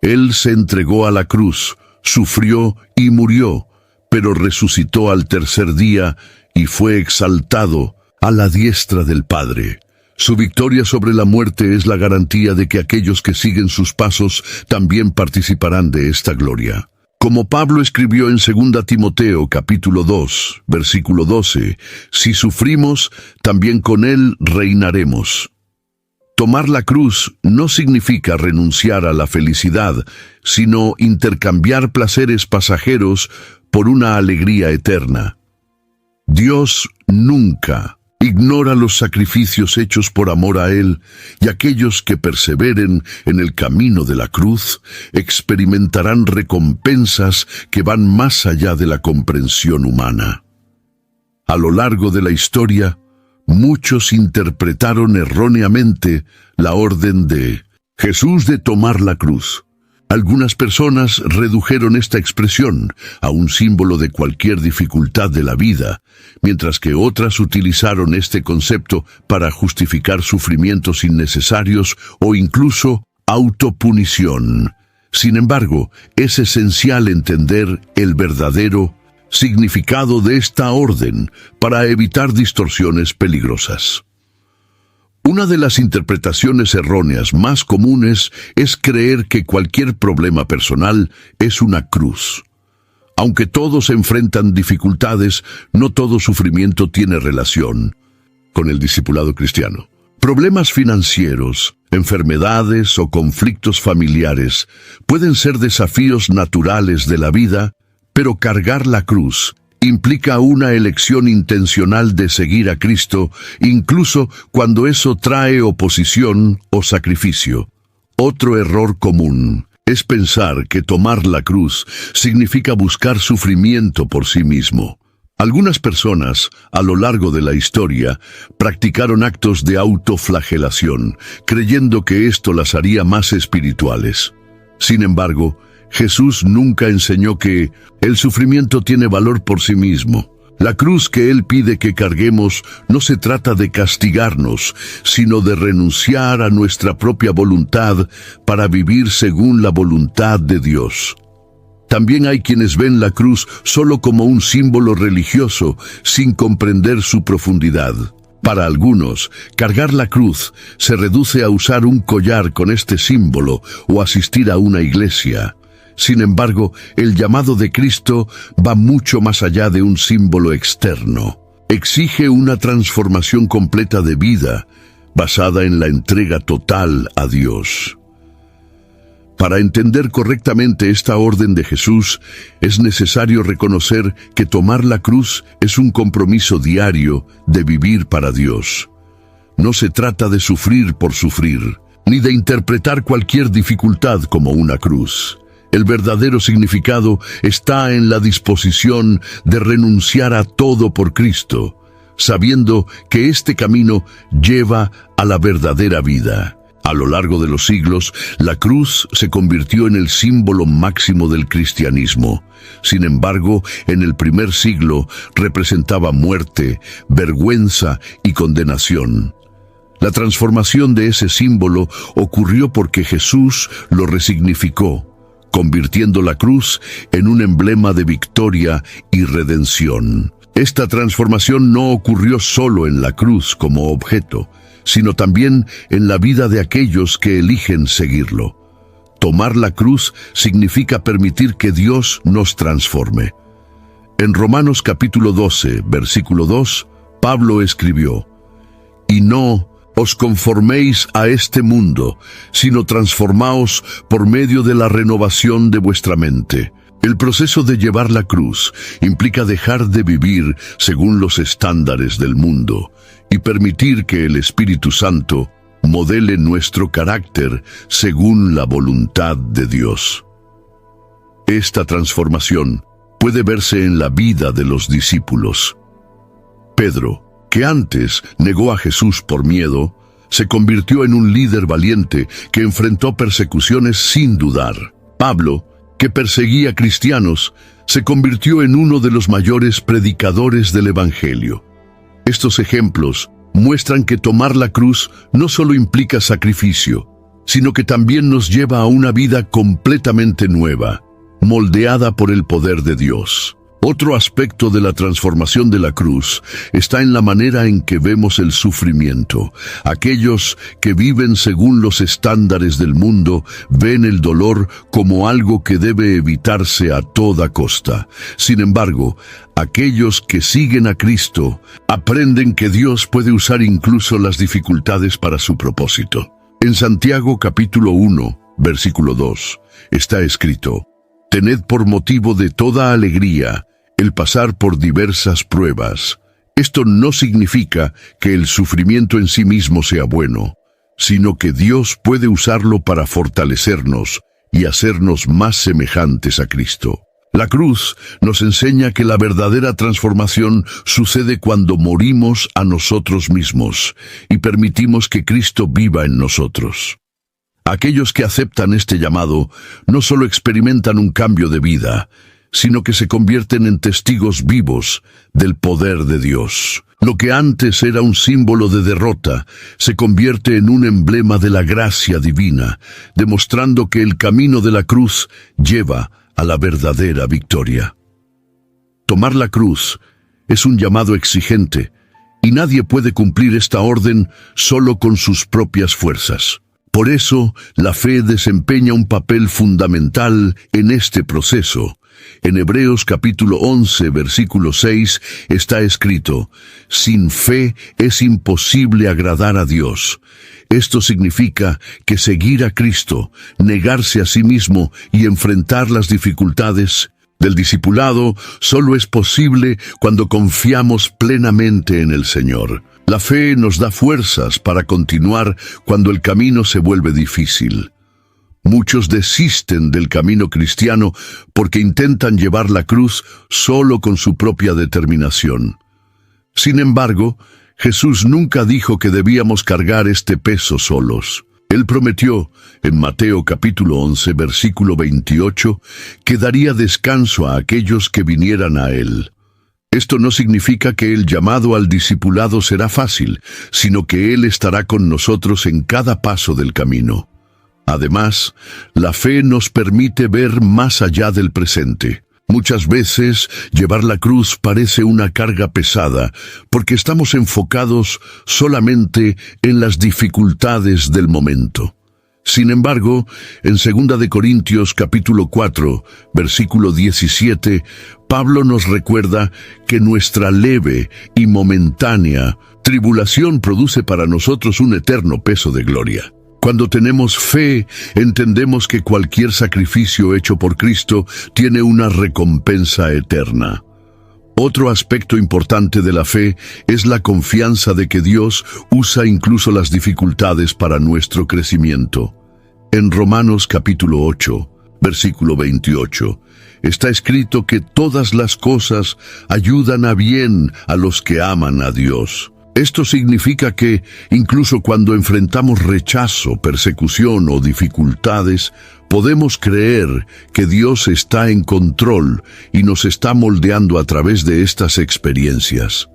Él se entregó a la cruz, sufrió y murió, pero resucitó al tercer día y fue exaltado a la diestra del Padre. Su victoria sobre la muerte es la garantía de que aquellos que siguen sus pasos también participarán de esta gloria. Como Pablo escribió en 2 Timoteo capítulo 2, versículo 12, si sufrimos, también con Él reinaremos. Tomar la cruz no significa renunciar a la felicidad, sino intercambiar placeres pasajeros por una alegría eterna. Dios nunca Ignora los sacrificios hechos por amor a Él, y aquellos que perseveren en el camino de la cruz experimentarán recompensas que van más allá de la comprensión humana. A lo largo de la historia, muchos interpretaron erróneamente la orden de Jesús de tomar la cruz. Algunas personas redujeron esta expresión a un símbolo de cualquier dificultad de la vida, mientras que otras utilizaron este concepto para justificar sufrimientos innecesarios o incluso autopunición. Sin embargo, es esencial entender el verdadero significado de esta orden para evitar distorsiones peligrosas. Una de las interpretaciones erróneas más comunes es creer que cualquier problema personal es una cruz. Aunque todos enfrentan dificultades, no todo sufrimiento tiene relación con el discipulado cristiano. Problemas financieros, enfermedades o conflictos familiares pueden ser desafíos naturales de la vida, pero cargar la cruz implica una elección intencional de seguir a Cristo, incluso cuando eso trae oposición o sacrificio. Otro error común es pensar que tomar la cruz significa buscar sufrimiento por sí mismo. Algunas personas, a lo largo de la historia, practicaron actos de autoflagelación, creyendo que esto las haría más espirituales. Sin embargo, Jesús nunca enseñó que el sufrimiento tiene valor por sí mismo. La cruz que Él pide que carguemos no se trata de castigarnos, sino de renunciar a nuestra propia voluntad para vivir según la voluntad de Dios. También hay quienes ven la cruz solo como un símbolo religioso, sin comprender su profundidad. Para algunos, cargar la cruz se reduce a usar un collar con este símbolo o asistir a una iglesia. Sin embargo, el llamado de Cristo va mucho más allá de un símbolo externo. Exige una transformación completa de vida, basada en la entrega total a Dios. Para entender correctamente esta orden de Jesús, es necesario reconocer que tomar la cruz es un compromiso diario de vivir para Dios. No se trata de sufrir por sufrir, ni de interpretar cualquier dificultad como una cruz. El verdadero significado está en la disposición de renunciar a todo por Cristo, sabiendo que este camino lleva a la verdadera vida. A lo largo de los siglos, la cruz se convirtió en el símbolo máximo del cristianismo. Sin embargo, en el primer siglo representaba muerte, vergüenza y condenación. La transformación de ese símbolo ocurrió porque Jesús lo resignificó, convirtiendo la cruz en un emblema de victoria y redención. Esta transformación no ocurrió solo en la cruz como objeto, sino también en la vida de aquellos que eligen seguirlo. Tomar la cruz significa permitir que Dios nos transforme. En Romanos capítulo 12, versículo 2, Pablo escribió: «Y no os conforméis a este mundo, sino transformaos por medio de la renovación de vuestra mente». El proceso de llevar la cruz implica dejar de vivir según los estándares del mundo y permitir que el Espíritu Santo modele nuestro carácter según la voluntad de Dios. Esta transformación puede verse en la vida de los discípulos. Pedro, que antes negó a Jesús por miedo, se convirtió en un líder valiente que enfrentó persecuciones sin dudar. Pablo, que perseguía cristianos, se convirtió en uno de los mayores predicadores del Evangelio. Estos ejemplos muestran que tomar la cruz no solo implica sacrificio, sino que también nos lleva a una vida completamente nueva, moldeada por el poder de Dios. Otro aspecto de la transformación de la cruz está en la manera en que vemos el sufrimiento. Aquellos que viven según los estándares del mundo ven el dolor como algo que debe evitarse a toda costa. Sin embargo, aquellos que siguen a Cristo aprenden que Dios puede usar incluso las dificultades para su propósito. En Santiago capítulo 1, versículo 2, está escrito: «Tened por motivo de toda alegría el pasar por diversas pruebas, Esto no significa que el sufrimiento en sí mismo sea bueno, sino que Dios puede usarlo para fortalecernos y hacernos más semejantes a Cristo. La cruz nos enseña que la verdadera transformación sucede cuando morimos a nosotros mismos y permitimos que Cristo viva en nosotros. Aquellos que aceptan este llamado no solo experimentan un cambio de vida, sino que se convierten en testigos vivos del poder de Dios. Lo que antes era un símbolo de derrota se convierte en un emblema de la gracia divina, demostrando que el camino de la cruz lleva a la verdadera victoria. Tomar la cruz es un llamado exigente, y nadie puede cumplir esta orden solo con sus propias fuerzas. Por eso, la fe desempeña un papel fundamental en este proceso. En Hebreos capítulo 11, versículo 6, está escrito: «Sin fe es imposible agradar a Dios». Esto significa que seguir a Cristo, negarse a sí mismo y enfrentar las dificultades del discipulado solo es posible cuando confiamos plenamente en el Señor. La fe nos da fuerzas para continuar cuando el camino se vuelve difícil. Muchos desisten del camino cristiano porque intentan llevar la cruz solo con su propia determinación. Sin embargo, Jesús nunca dijo que debíamos cargar este peso solos. Él prometió, en Mateo capítulo 11, versículo 28, que daría descanso a aquellos que vinieran a Él. Esto no significa que el llamado al discipulado será fácil, sino que Él estará con nosotros en cada paso del camino. Además, la fe nos permite ver más allá del presente. Muchas veces, llevar la cruz parece una carga pesada, porque estamos enfocados solamente en las dificultades del momento. Sin embargo, en 2 de Corintios capítulo 4, versículo 17, Pablo nos recuerda que nuestra leve y momentánea tribulación produce para nosotros un eterno peso de gloria. Cuando tenemos fe, entendemos que cualquier sacrificio hecho por Cristo tiene una recompensa eterna. Otro aspecto importante de la fe es la confianza de que Dios usa incluso las dificultades para nuestro crecimiento. En Romanos capítulo 8, versículo 28, está escrito que todas las cosas ayudan a bien a los que aman a Dios. Esto significa que, incluso cuando enfrentamos rechazo, persecución o dificultades, podemos creer que Dios está en control y nos está moldeando a través de estas experiencias.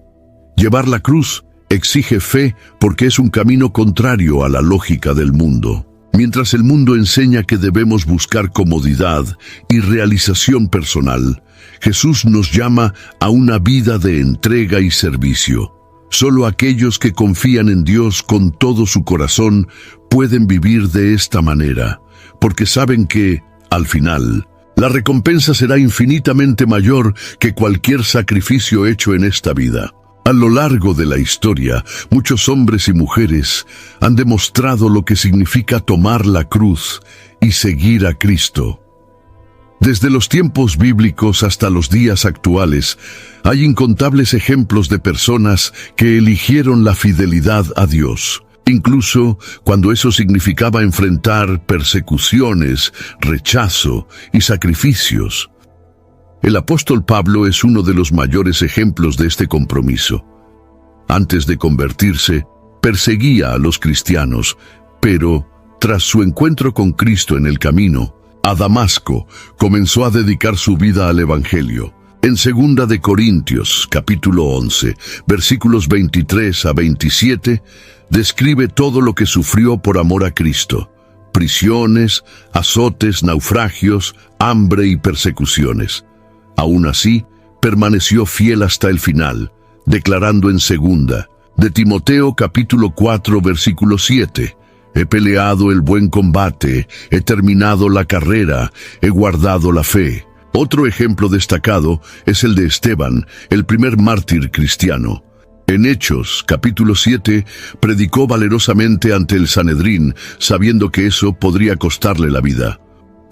Llevar la cruz exige fe porque es un camino contrario a la lógica del mundo. Mientras el mundo enseña que debemos buscar comodidad y realización personal, Jesús nos llama a una vida de entrega y servicio. Solo aquellos que confían en Dios con todo su corazón pueden vivir de esta manera, porque saben que, al final, la recompensa será infinitamente mayor que cualquier sacrificio hecho en esta vida. A lo largo de la historia, muchos hombres y mujeres han demostrado lo que significa tomar la cruz y seguir a Cristo. Desde los tiempos bíblicos hasta los días actuales, hay incontables ejemplos de personas que eligieron la fidelidad a Dios, incluso cuando eso significaba enfrentar persecuciones, rechazo y sacrificios. El apóstol Pablo es uno de los mayores ejemplos de este compromiso. Antes de convertirse, perseguía a los cristianos, pero, tras su encuentro con Cristo en el camino, a Damasco, comenzó a dedicar su vida al Evangelio. En 2 de Corintios, capítulo 11, versículos 23 a 27, describe todo lo que sufrió por amor a Cristo: prisiones, azotes, naufragios, hambre y persecuciones. Aún así, permaneció fiel hasta el final, declarando en 2 de Timoteo, capítulo 4, versículo 7, «He peleado el buen combate, he terminado la carrera, he guardado la fe». Otro ejemplo destacado es el de Esteban, el primer mártir cristiano. En Hechos, capítulo 7, predicó valerosamente ante el Sanedrín, sabiendo que eso podría costarle la vida.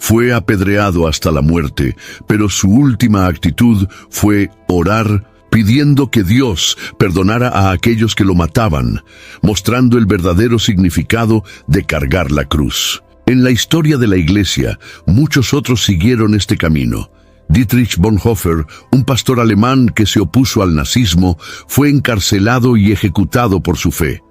Fue apedreado hasta la muerte, pero su última actitud fue orar pidiendo que Dios perdonara a aquellos que lo mataban, mostrando el verdadero significado de cargar la cruz. En la historia de la Iglesia, muchos otros siguieron este camino. Dietrich Bonhoeffer, un pastor alemán que se opuso al nazismo, fue encarcelado y ejecutado por su fe.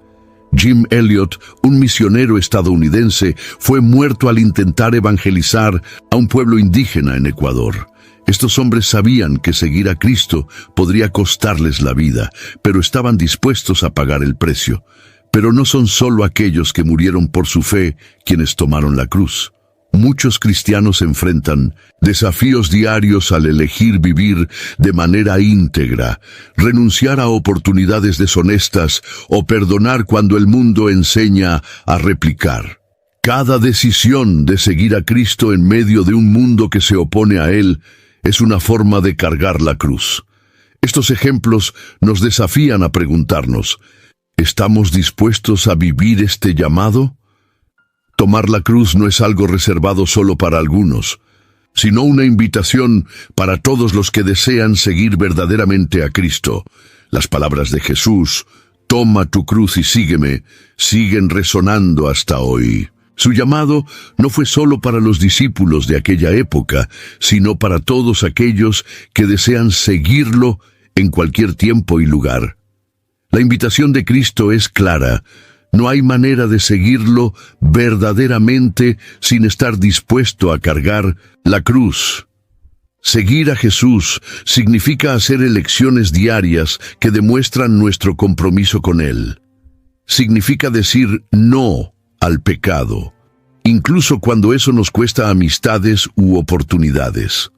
Jim Elliot, un misionero estadounidense, fue muerto al intentar evangelizar a un pueblo indígena en Ecuador. Estos hombres sabían que seguir a Cristo podría costarles la vida, pero estaban dispuestos a pagar el precio. Pero no son solo aquellos que murieron por su fe quienes tomaron la cruz. Muchos cristianos enfrentan desafíos diarios al elegir vivir de manera íntegra, renunciar a oportunidades deshonestas o perdonar cuando el mundo enseña a replicar. Cada decisión de seguir a Cristo en medio de un mundo que se opone a Él es una forma de cargar la cruz. Estos ejemplos nos desafían a preguntarnos, ¿estamos dispuestos a vivir este llamado? Tomar la cruz no es algo reservado solo para algunos, sino una invitación para todos los que desean seguir verdaderamente a Cristo. Las palabras de Jesús, «Toma tu cruz y sígueme», siguen resonando hasta hoy. Su llamado no fue solo para los discípulos de aquella época, sino para todos aquellos que desean seguirlo en cualquier tiempo y lugar. La invitación de Cristo es clara. No hay manera de seguirlo verdaderamente sin estar dispuesto a cargar la cruz. Seguir a Jesús significa hacer elecciones diarias que demuestran nuestro compromiso con Él. Significa decir no al pecado, incluso cuando eso nos cuesta amistades u oportunidades.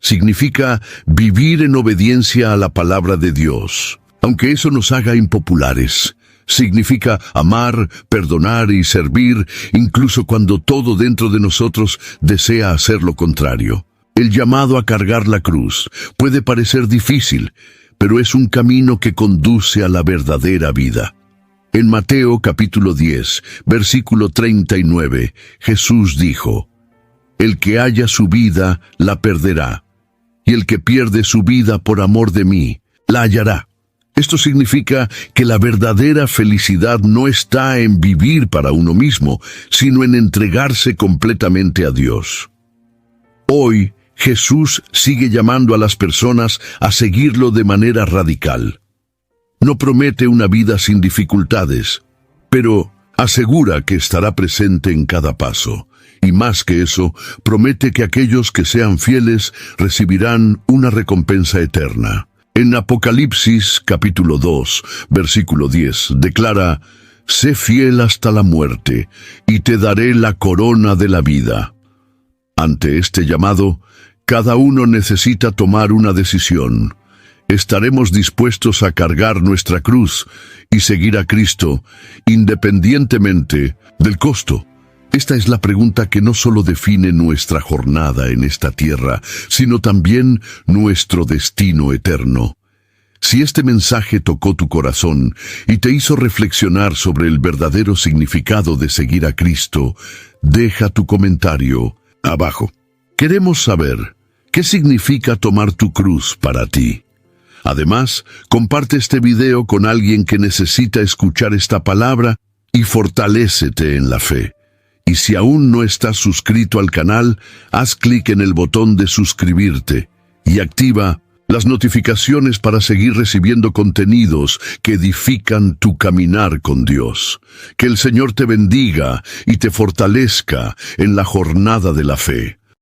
Significa vivir en obediencia a la palabra de Dios, aunque eso nos haga impopulares. Significa amar, perdonar y servir, incluso cuando todo dentro de nosotros desea hacer lo contrario. El llamado a cargar la cruz puede parecer difícil, pero es un camino que conduce a la verdadera vida. En Mateo capítulo 10, versículo 39, Jesús dijo, «El que haya su vida, la perderá, y el que pierde su vida por amor de mí, la hallará». Esto significa que la verdadera felicidad no está en vivir para uno mismo, sino en entregarse completamente a Dios. Hoy, Jesús sigue llamando a las personas a seguirlo de manera radical. No promete una vida sin dificultades, pero asegura que estará presente en cada paso. Y más que eso, promete que aquellos que sean fieles recibirán una recompensa eterna. En Apocalipsis capítulo 2, versículo 10, declara, «Sé fiel hasta la muerte, y te daré la corona de la vida». Ante este llamado, cada uno necesita tomar una decisión. ¿Estaremos dispuestos a cargar nuestra cruz y seguir a Cristo, independientemente del costo? Esta es la pregunta que no solo define nuestra jornada en esta tierra, sino también nuestro destino eterno. Si este mensaje tocó tu corazón y te hizo reflexionar sobre el verdadero significado de seguir a Cristo, deja tu comentario abajo. Queremos saber qué significa tomar tu cruz para ti. Además, comparte este video con alguien que necesita escuchar esta palabra y fortalécete en la fe. Y si aún no estás suscrito al canal, haz clic en el botón de suscribirte y activa las notificaciones para seguir recibiendo contenidos que edifican tu caminar con Dios. Que el Señor te bendiga y te fortalezca en la jornada de la fe.